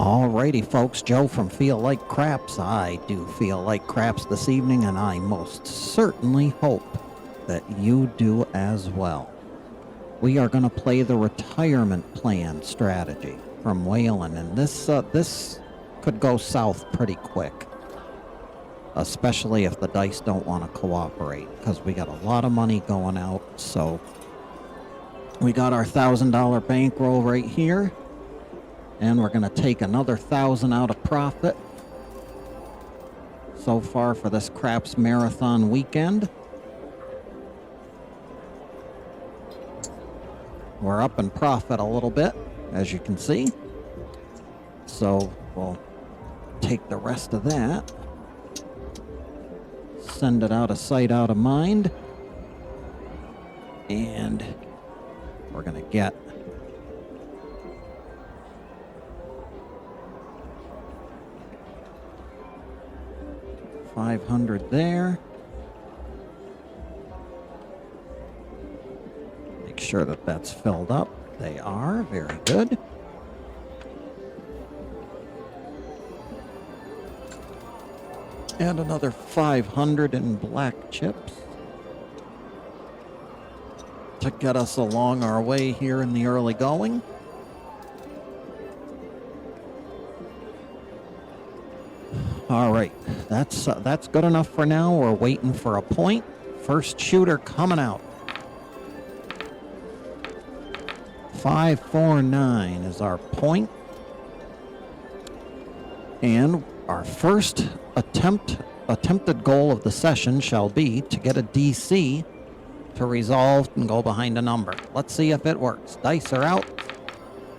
Alrighty, folks, Joe from Feel Like Craps. I do feel like craps this evening, and I most certainly hope that you do as well. We are going to play the retirement plan strategy from Whalen, and this could go south pretty quick, especially if the dice don't want to cooperate, because we got a lot of money going out. So we got our $1,000 bankroll right here. And we're going to take another 1,000 out of profit so far for this craps marathon weekend. We're up in profit a little bit, as you can see. So we'll take the rest of that, send it out of sight, out of mind, and we're going to get $500 there. Make sure that that's filled up. They are. Very good. And another 500 in black chips to get us along our way here in the early going. All right, that's good enough for now. We're waiting for a point. First shooter coming out. 549 is our point. And our first attempted goal of the session shall be to get a DC to resolve and go behind a number. Let's see if it works. Dice are out.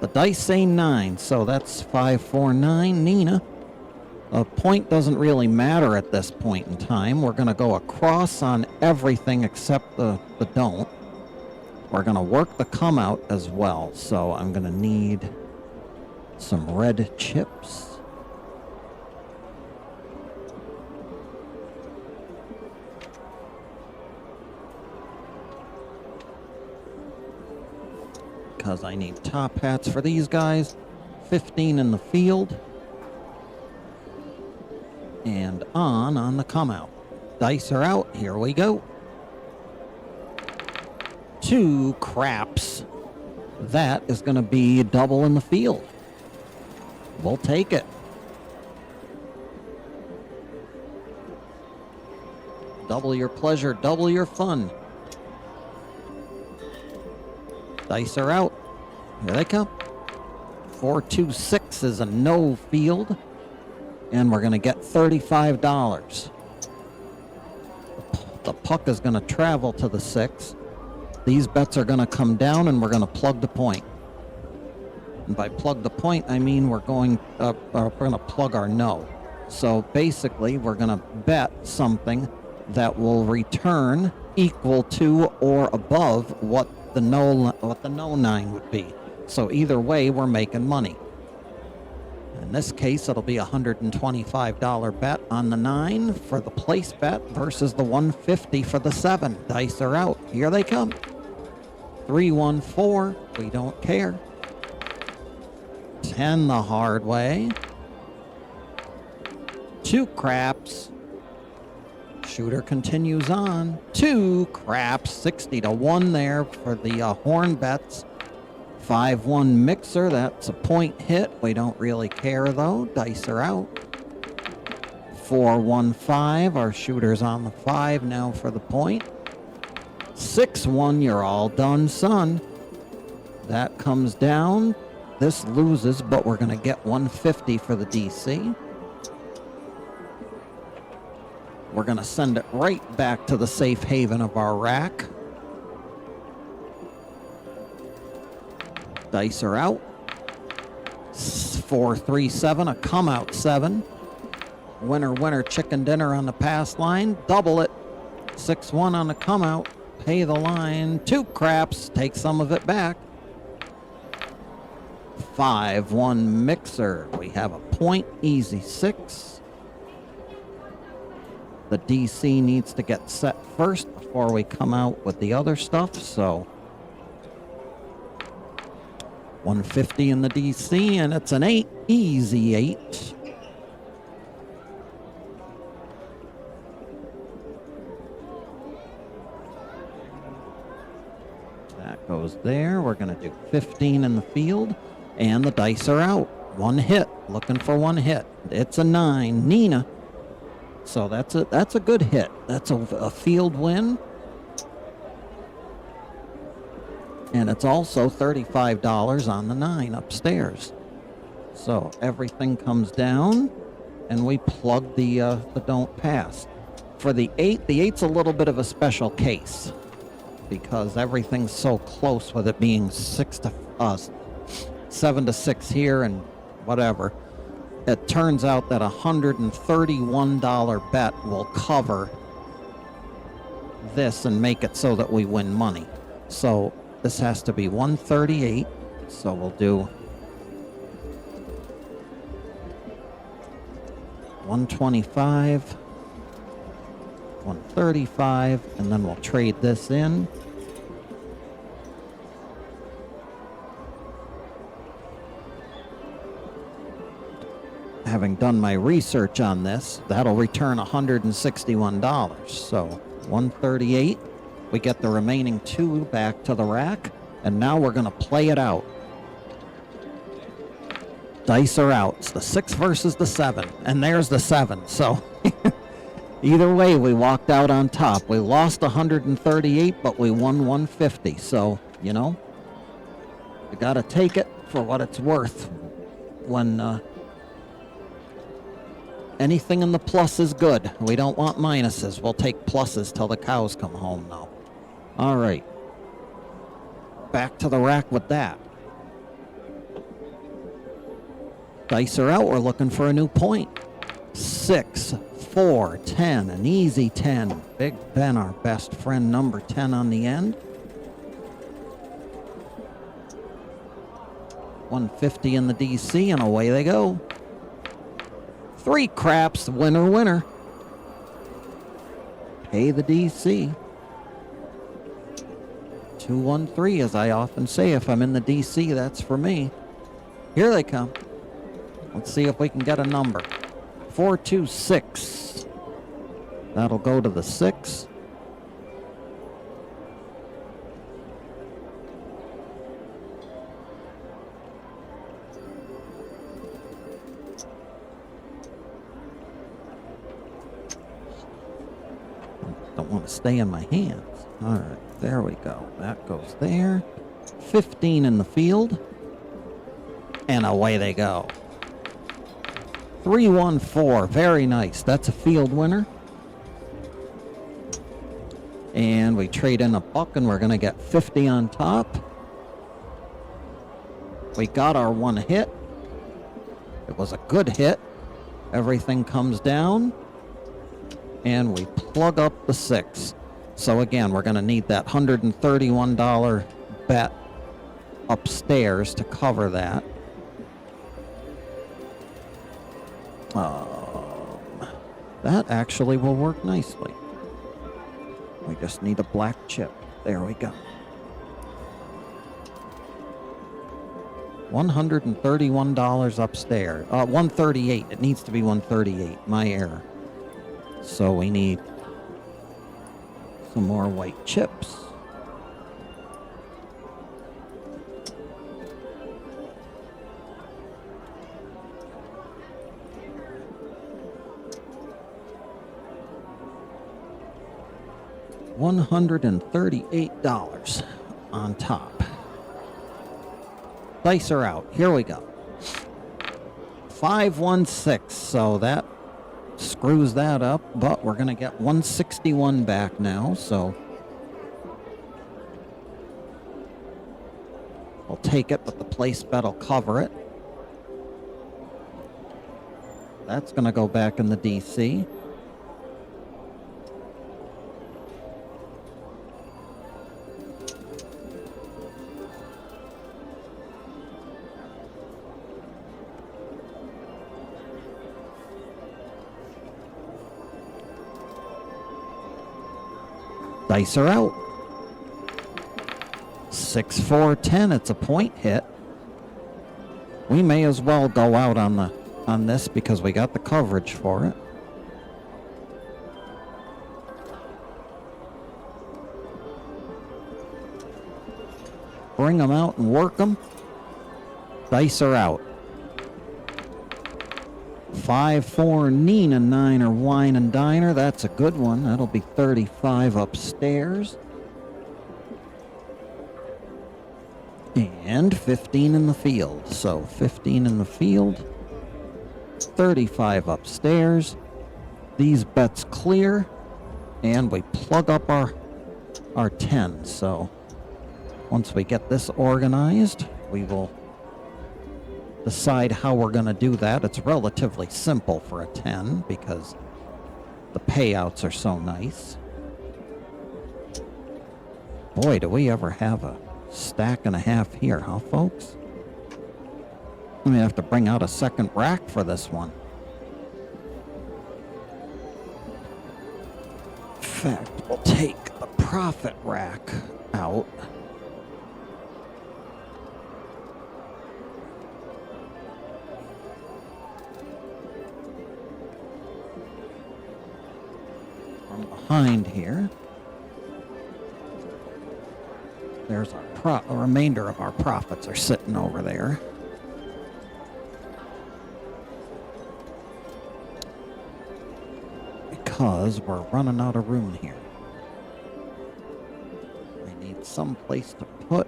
The dice say 9, so that's 549. Nina. A point doesn't really matter at this point in time. We're going to go across on everything except the don't. We're going to work the come out as well. So I'm going to need some red chips. Because I need top hats for these guys. 15 in the field. And on the come out. Dice are out. Here we go. 2 craps. That is going to be double in the field. We'll take it. Double your pleasure, double your fun. Dice are out. Here they come. 426 is a no field. And we're going to get $35. The puck is going to travel to the 6. These bets are going to come down, and we're going to plug the point. And by plug the point, I mean we're going to plug our no. So basically, we're going to bet something that will return equal to or above what the no 9 would be. So either way, we're making money. In this case, it'll be a $125 bet on the 9 for the place bet versus the $150 for the 7. Dice are out. Here they come. 314. We don't care. 10 the hard way. 2 craps. Shooter continues on. 2 craps. 60 to 1 there for the horn bets. 5-1 mixer, that's a point hit. We don't really care though. Dice are out. 4-1-5, our shooter's on the 5 now for the point. 6-1, you're all done, son. That comes down. This loses, but we're going to get 150 for the DC. We're going to send it right back to the safe haven of our rack. Dice are out. 4-3-7, a come out 7. Winner, winner, chicken dinner on the pass line. Double it. 6-1 on the come out. Pay the line. 2 craps. Take some of it back. 5-1 mixer. We have a point. Easy 6. The DC needs to get set first before we come out with the other stuff, so 150 in the DC, and it's an 8. Easy 8. That goes there. We're going to do 15 in the field, and the dice are out. One hit. Looking for one hit. It's a 9. Nina. So that's a good hit. That's a field win. And it's also $35 on the 9 upstairs. So everything comes down, and we plug the don't pass. For the 8, the 8's a little bit of a special case because everything's so close with it being 7 to 6 here and whatever. It turns out that a $131 bet will cover this and make it so that we win money. So this has to be 138, so we'll do 125, 135, and then we'll trade this in. Having done my research on this, that'll return $161. So 138. We get the remaining 2 back to the rack, and now we're going to play it out. Dice are out. It's the 6 versus the 7, and there's the 7. So either way, we walked out on top. We lost 138, but we won 150. So, you know, you got to take it for what it's worth. When anything in the plus is good. We don't want minuses. We'll take pluses till the cows come home now. All right. Back to the rack with that. Dice are out. We're looking for a new point. 6, 4, 10. An easy 10. Big Ben, our best friend, number 10 on the end. 150 in the DC, and away they go. 3 craps. Winner, winner. Pay the DC. 213, as I often say, if I'm in the DC, that's for me. Here they come. Let's see if we can get a number. 426. That'll go to the 6. Don't want to stay in my hands. All right. There we go. That goes there. 15 in the field. And away they go. 314. Very nice. That's a field winner. And we trade in a buck, and we're going to get 50 on top. We got our one hit. It was a good hit. Everything comes down. And we plug up the 6. So again, we're going to need that $131 bet upstairs to cover that. That actually will work nicely. We just need a black chip. There we go. $131 upstairs. 138. It needs to be 138. My error. So we need some more white chips. $138 on top. Dice are out. Here we go. 516. So that screws that up, but we're going to get 161 back now, so we'll take it, but the place bet will cover it. That's going to go back in the DC. Dice are out. 6, 4, 10. It's a point hit. We may as well go out on this because we got the coverage for it. Bring them out and work them. Dice are out. 5-4 Nina Niner Wine and Diner. That's a good one. That'll be 35 upstairs. And 15 in the field. So 15 in the field. 35 upstairs. These bets clear. And we plug up our 10. So once we get this organized, we will decide how we're going to do that. It's relatively simple for a 10 because the payouts are so nice. Boy, do we ever have a stack and a half here, huh, folks? We may have to bring out a second rack for this one. In fact, we'll take the profit rack out. From behind here. There's our the remainder of our profits are sitting over there. Because we're running out of room here. We need some place to put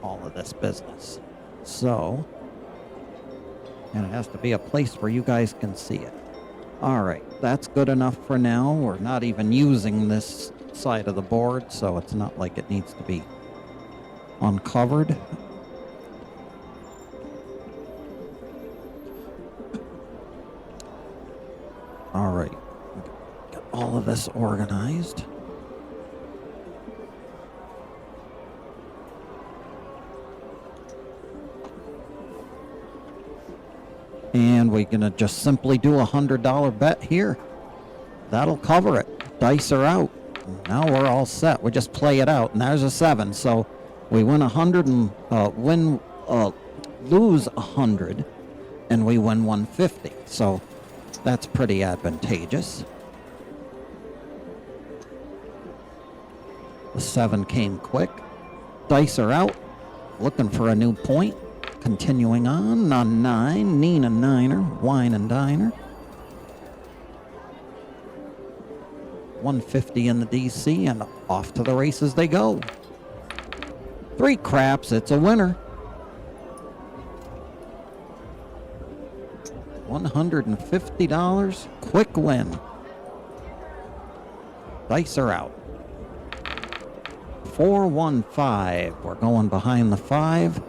all of this business. So, and it has to be a place where you guys can see it. All right, that's good enough for now. We're not even using this side of the board, so it's not like it needs to be uncovered. All right, get all of this organized. And we're gonna just simply do a $100 bet here. That'll cover it. Dice are out. Now we're all set. We just play it out, and there's a 7. So we win 100 and lose 100, and we win 150. So that's pretty advantageous. The 7 came quick. Dice are out. Looking for a new point. Continuing on 9, Nina Niner, Wine and Diner. 150 in the DC, and off to the races they go. 3 craps, it's a winner. $150, quick win. Dice are out. 415, we're going behind the 5.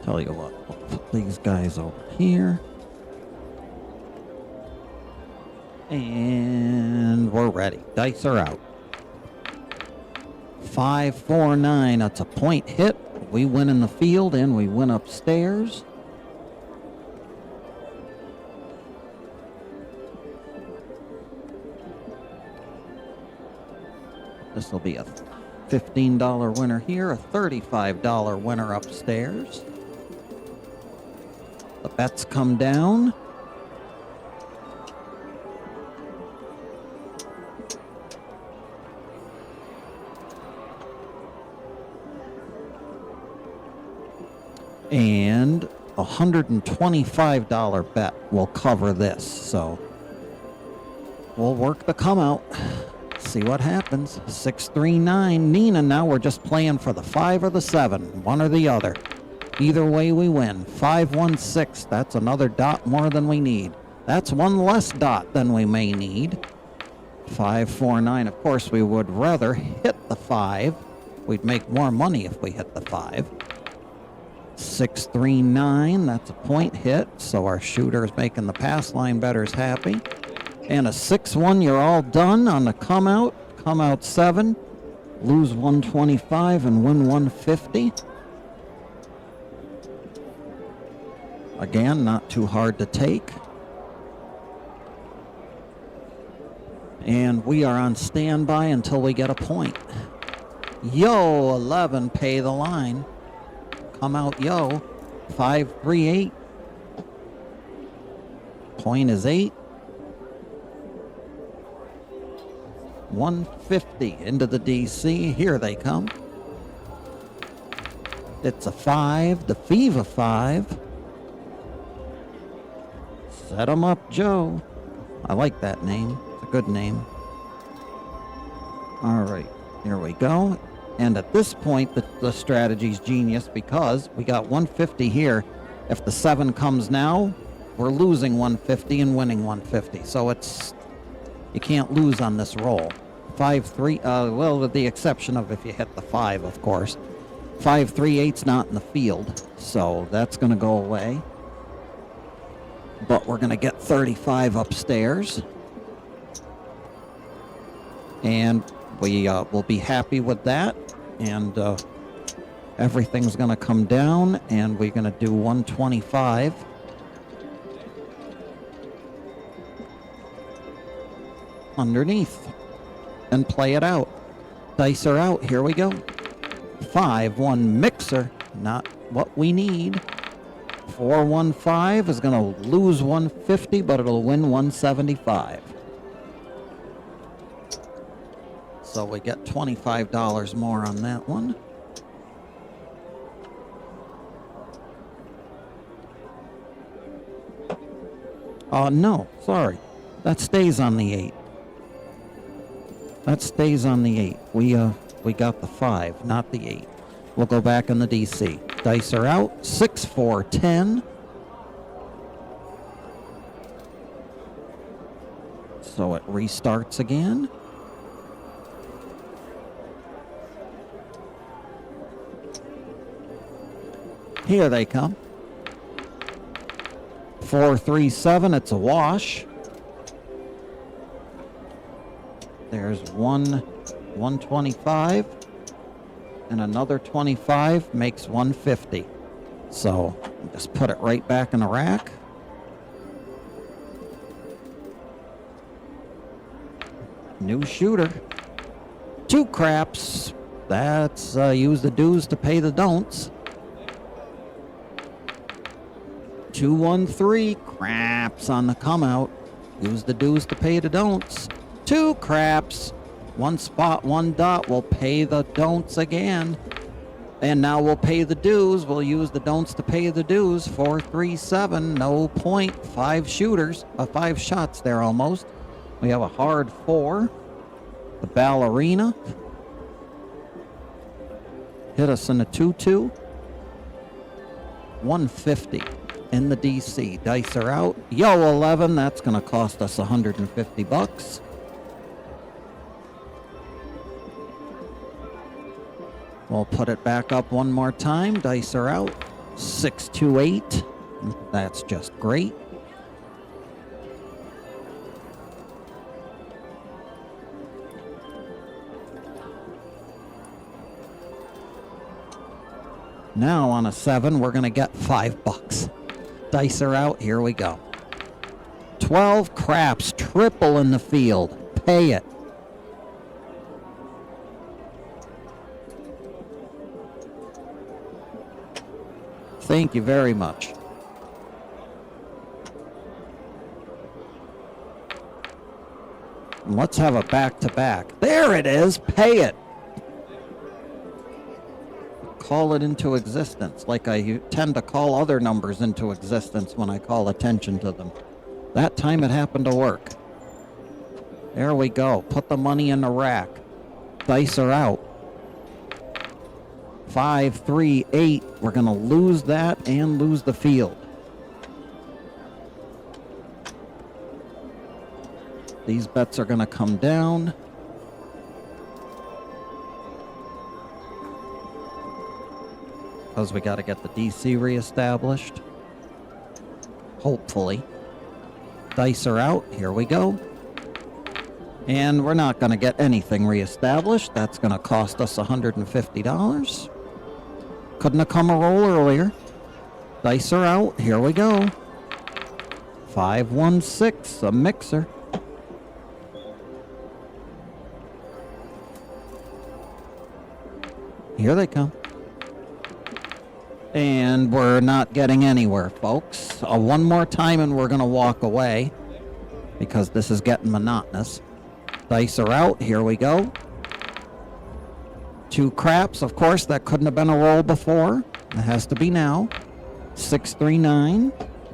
Tell you what, we'll put these guys over here. And we're ready. Dice are out. 549, that's a point hit. We win in the field and we win upstairs. This will be a $15 winner here, a $35 winner upstairs. The bets come down. And a $125 bet will cover this. So we'll work the come out. See what happens. 639 Nina. Now we're just playing for the 5 or the 7, one or the other. Either way we win. 516, that's another dot more than we need. That's one less dot than we may need. 549, of course we would rather hit the 5. We'd make more money if we hit the 5. 639, that's a point hit, so our shooter's making the pass line bettors happy. And a 6-1, you're all done on the come out. Come out 7, lose 125 and win 150. Again, not too hard to take. And we are on standby until we get a point. Yo, 11, pay the line. Come out, yo. 538. Point is 8. 150 into the DC. Here they come. It's a 5. The Fever 5. Set 'em up, Joe. I like that name. It's a good name. All right, here we go. And at this point, the strategy's genius because we got 150 here. If the 7 comes now, we're losing 150 and winning 150. So you can't lose on this roll. 5-3, well, with the exception of if you hit the 5, of course. 5-3-8's not in the field, so that's going to go away. But we're going to get 35 upstairs. And we will be happy with that. And everything's going to come down, and we're going to do 125. Underneath. And play it out. Dice are out. Here we go. 5-1 mixer. Not what we need. 4-1-5 is going to lose 150, but it'll win 175. So we get $25 more on that one. No, sorry. That stays on the 8. That stays on the 8. We got the 5, not the 8. We'll go back in the DC. Dice are out. 6-4-10. So it restarts again. Here they come. 4-3-7. It's a wash. There's 125. And another 25 makes 150. So just put it right back in the rack. New shooter. 2 craps. That's use the do's to pay the don'ts. 2-1-3. Craps on the come out. Use the do's to pay the don'ts. 2 craps. 1 spot, 1 dot. We'll pay the don'ts again. And now we'll pay the dues. We'll use the don'ts to pay the dues. 4-3-7. No point. 5 shooters. 5 shots there almost. We have a hard 4. The ballerina. Hit us in a 2-2. 150 in the DC. Dice are out. Yo, 11. That's going to cost us 150 bucks. We'll put it back up one more time. Dice are out. 6-2-8. That's just great. Now on a 7, we're going to get 5 bucks. Dice are out. Here we go. 12 craps. Triple in the field. Pay it. Thank you very much. Let's have a back-to-back. There it is. Pay it. Call it into existence, like I tend to call other numbers into existence when I call attention to them. That time it happened to work. There we go. Put the money in the rack. Dice are out. 5-3-8. We're going to lose that and lose the field. These bets are going to come down. Because we got to get the DC reestablished. Hopefully. Dice are out. Here we go. And we're not going to get anything reestablished. That's going to cost us $150. Couldn't have come a roll earlier. Dice are out. Here we go. 516, a mixer. Here they come. And we're not getting anywhere, folks. One more time and we're going to walk away because this is getting monotonous. Dice are out. Here we go. 2 craps. Of course, that couldn't have been a roll before. It has to be now. 639.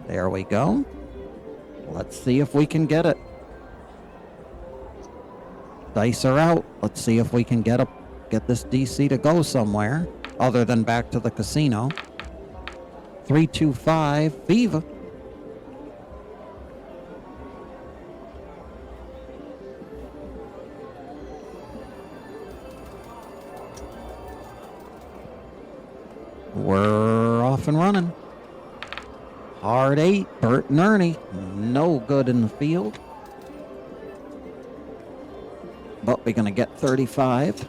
There we go. Let's see if we can get it. Dice are out. Let's see if we can get this DC to go somewhere other than back to the casino. 325 Viva. We're off and running. Hard 8, Bert and Ernie. No good in the field. But we're going to get 35.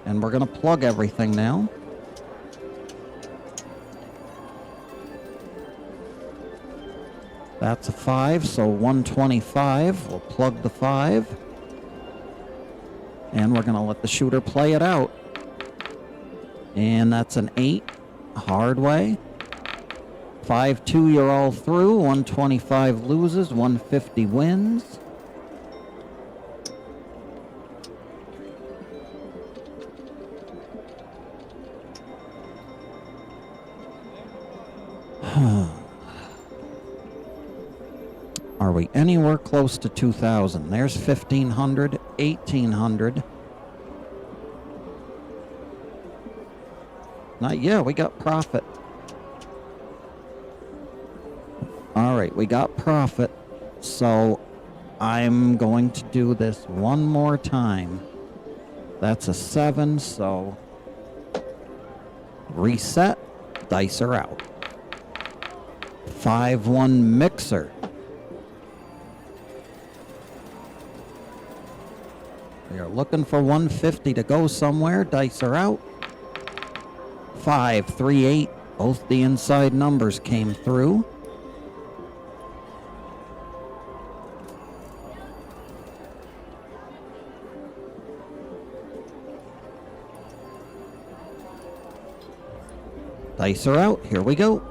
And we're going to plug everything now. That's a 5, so 125. We'll plug the 5. And we're going to let the shooter play it out. And that's an 8. Hard way. 5-2, you're all through. 125 loses. 150 wins. Are we anywhere close to 2,000? There's 1,500, 1,800. Not yet, we got profit. All right, we got profit. So I'm going to do this one more time. That's a 7, so reset. Dice are out. 5-1 mixer. We are looking for 150 to go somewhere. Dice are out. 5, 3, 8. Both the inside numbers came through. Dice are out. Here we go.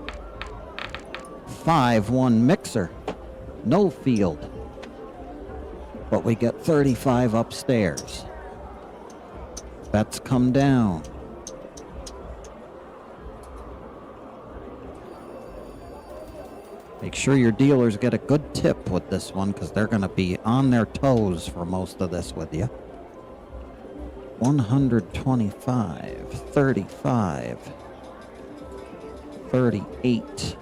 5-1 mixer. No field. But we get 35 upstairs. Bets come down. Make sure your dealers get a good tip with this one because they're going to be on their toes for most of this with you. 125, 35, 38.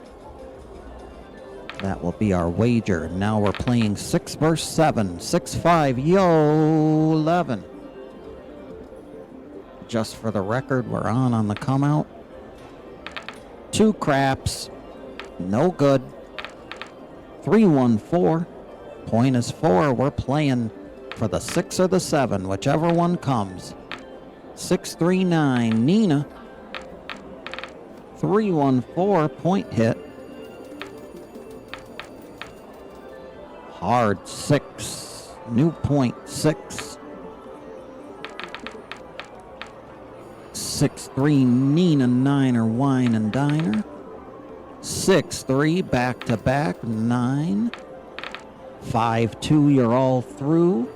That will be our wager. Now we're playing 6 versus 7. 6-5. Yo, 11. Just for the record, we're on the come out. 2 craps. No good. 3-1-4. Point is 4. We're playing for the 6 or the 7, whichever one comes. 6-3-9. Nina. 3-1-4. Point hit. Hard 6. New point 6. 6-3 Nina Niner Wine and Diner. 6-3 back to back 9. 5-2 you're all through.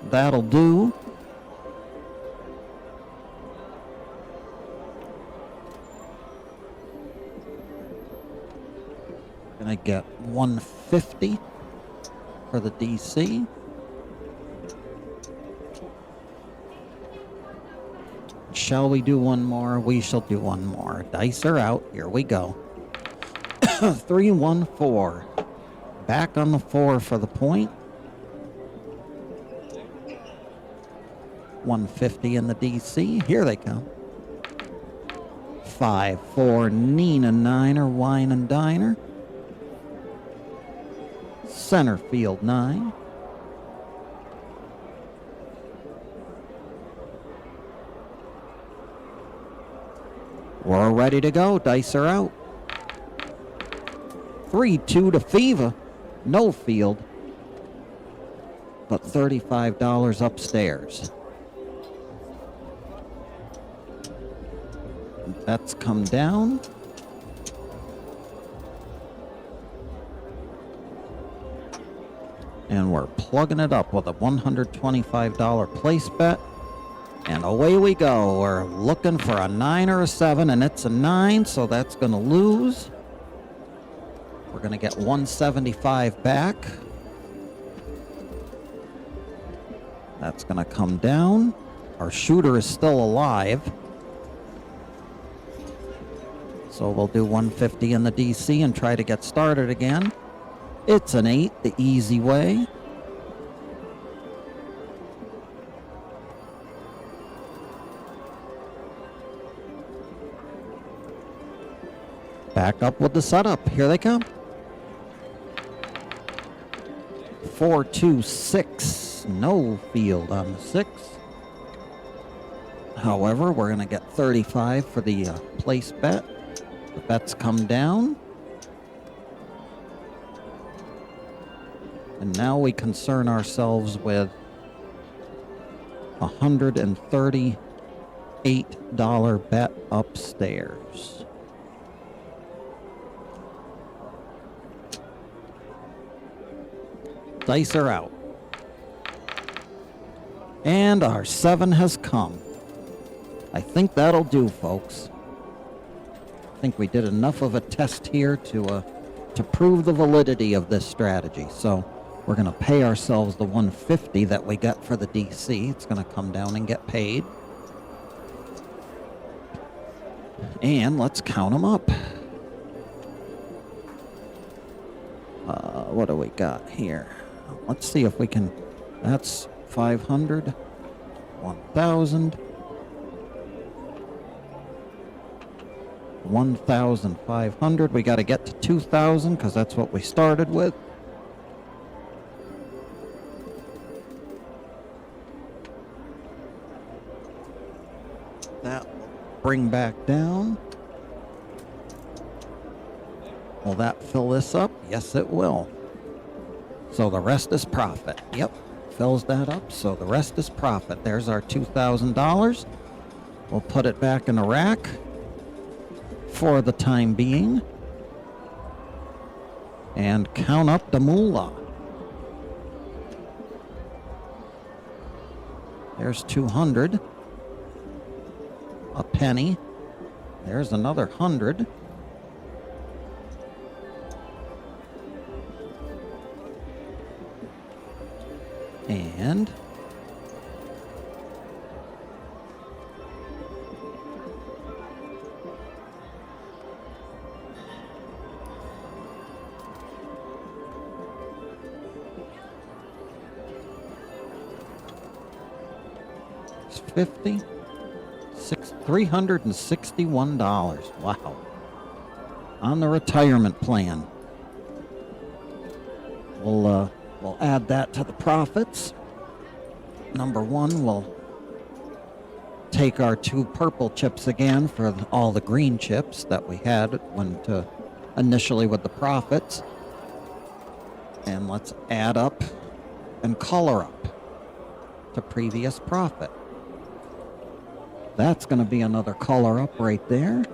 That'll do. Gonna get 150 for the DC. Shall we do one more? We shall do one more. Dice are out. Here we go. 3-1-4. Back on the 4 for the point. 150 in the DC. Here they come. 5-4 Nina Niner Wine and Diner. Center field 9. We're ready to go. Dice are out. 3-2 to Fever. No field. But $35 upstairs. That's come down. And we're plugging it up with a $125 place bet. And away we go. We're looking for a 9 or a 7, and it's a 9, so that's going to lose. We're going to get 175 back. That's going to come down. Our shooter is still alive. So we'll do 150 in the DC and try to get started again. It's an 8, the easy way. Back up with the setup. Here they come. 4-2-6. No field on the 6. However, we're going to get 35 for the place bet. The bets come down. And now we concern ourselves with $138 bet upstairs. Dice are out. And our 7 has come. I think that'll do, folks. I think we did enough of a test here to prove the validity of this strategy. So we're going to pay ourselves the 150 that we got for the DC. It's going to come down and get paid. And let's count them up. What do we got here? Let's see if we can... That's 500, 1,000, 1,500. We got to get to 2,000 because that's what we started with. That will bring back down. Will that fill this up? Yes, it will. So the rest is profit. Yep, fills that up. So the rest is profit. There's our $2,000. We'll put it back in the rack for the time being. And count up the moolah. There's 200. A penny. There's another 100. And it's 50, $361. Wow. On the retirement plan. We'll add that to the profits. Number 1, we'll take our 2 purple chips again for all the green chips that we had initially with the profits. And let's add up and color up to previous profit. That's going to be another color up right there.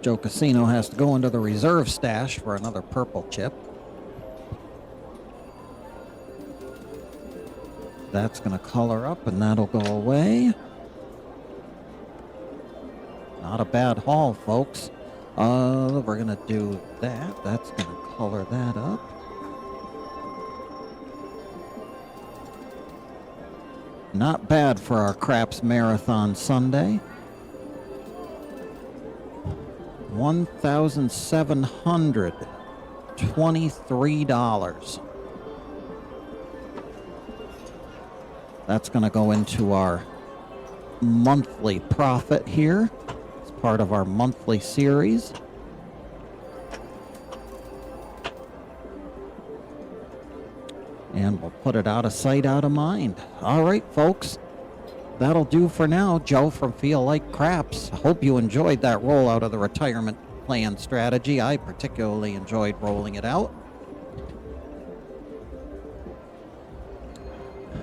Joe Casino has to go into the reserve stash for another purple chip. That's going to color up and that'll go away. Not a bad haul, folks. We're going to do that. That's going to color that up. Not bad for our Craps Marathon Sunday. $1,723. That's going to go into our monthly profit here. It's part of our monthly series. And we'll put it out of sight, out of mind. All right, folks. That'll do for now. Joe from Feel Like Craps. Hope you enjoyed that rollout of the retirement plan strategy. I particularly enjoyed rolling it out.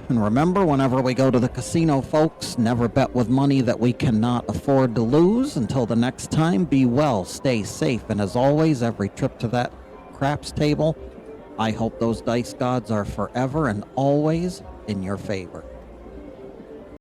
And remember, whenever we go to the casino, folks, never bet with money that we cannot afford to lose. Until the next time, be well, stay safe, and as always, every trip to that craps table, I hope those dice gods are forever and always in your favor.